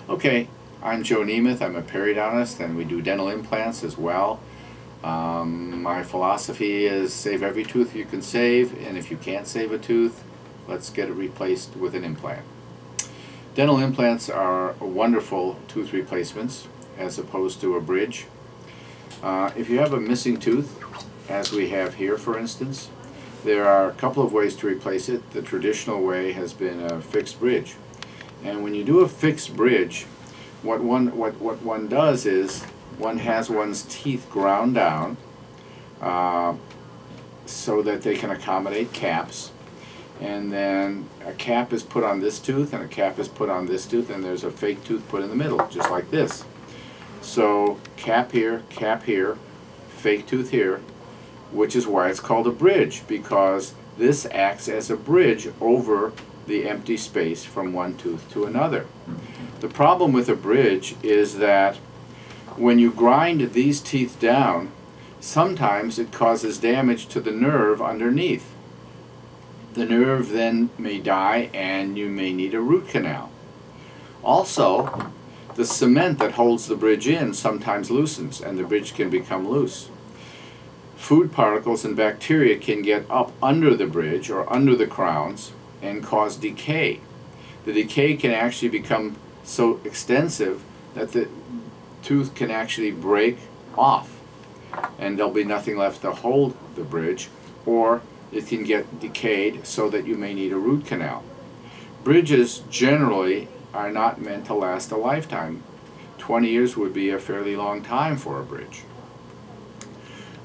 Okay, I'm Joe Nemeth. I'm a periodontist and we do dental implants as well. My philosophy is save every tooth you can save, and if you can't save a tooth, let's get it replaced with an implant. Dental implants are wonderful tooth replacements as opposed to a bridge. If you have a missing tooth, as we have here for instance, there are a couple of ways to replace it. The traditional way has been a fixed bridge. And when you do a fixed bridge, what one does is one has one's teeth ground down so that they can accommodate caps, and then a cap is put on this tooth and a cap is put on this tooth, and there's a fake tooth put in the middle, just like this. So cap here, fake tooth here, which is why it's called a bridge, because this acts as a bridge over the empty space from one tooth to another. The problem with a bridge is that when you grind these teeth down, sometimes it causes damage to the nerve underneath. The nerve then may die and you may need a root canal. Also, the cement that holds the bridge in sometimes loosens and the bridge can become loose. Food particles and bacteria can get up under the bridge or under the crowns and cause decay. The decay can actually become so extensive that the tooth can actually break off and there'll be nothing left to hold the bridge, or it can get decayed so that you may need a root canal. Bridges generally are not meant to last a lifetime. 20 years would be a fairly long time for a bridge.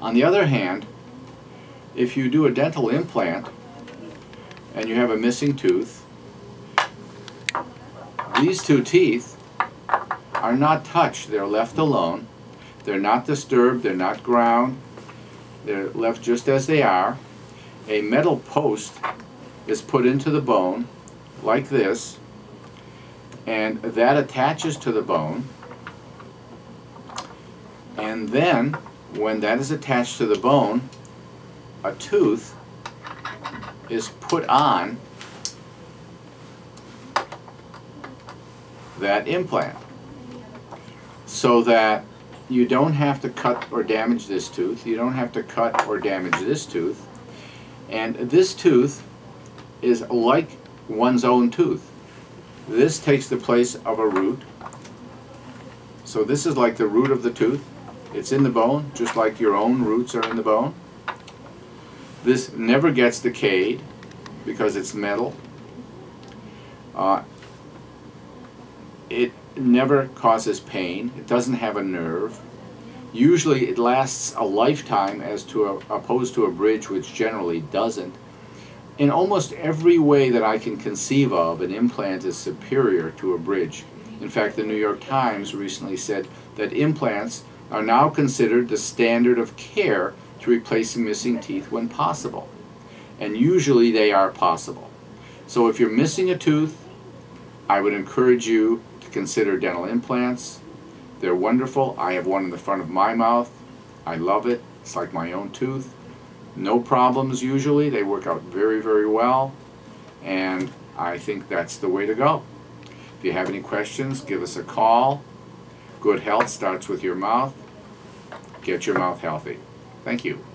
On the other hand, if you do a dental implant and you have a missing tooth, these two teeth are not touched. They're left alone. They're not disturbed. They're not ground. They're left just as they are. A metal post is put into the bone like this, and that attaches to the bone, and then when that is attached to the bone, a tooth is put on that implant so that you don't have to cut or damage this tooth, you don't have to cut or damage this tooth, and this tooth is like one's own tooth. This takes the place of a root, so this is like the root of the tooth. It's in the bone, just like your own roots are in the bone. This never gets decayed because it's metal. It never causes pain. It doesn't have a nerve. Usually it lasts a lifetime opposed to a bridge, which generally doesn't. In almost every way that I can conceive of, an implant is superior to a bridge. In fact, the New York Times recently said that implants are now considered the standard of care to replace missing teeth when possible. And usually they are possible. So if you're missing a tooth, I would encourage you to consider dental implants. They're wonderful. I have one in the front of my mouth. I love it. It's like my own tooth. No problems usually. They work out very, very well. And I think that's the way to go. If you have any questions, give us a call. Good health starts with your mouth. Get your mouth healthy. Thank you.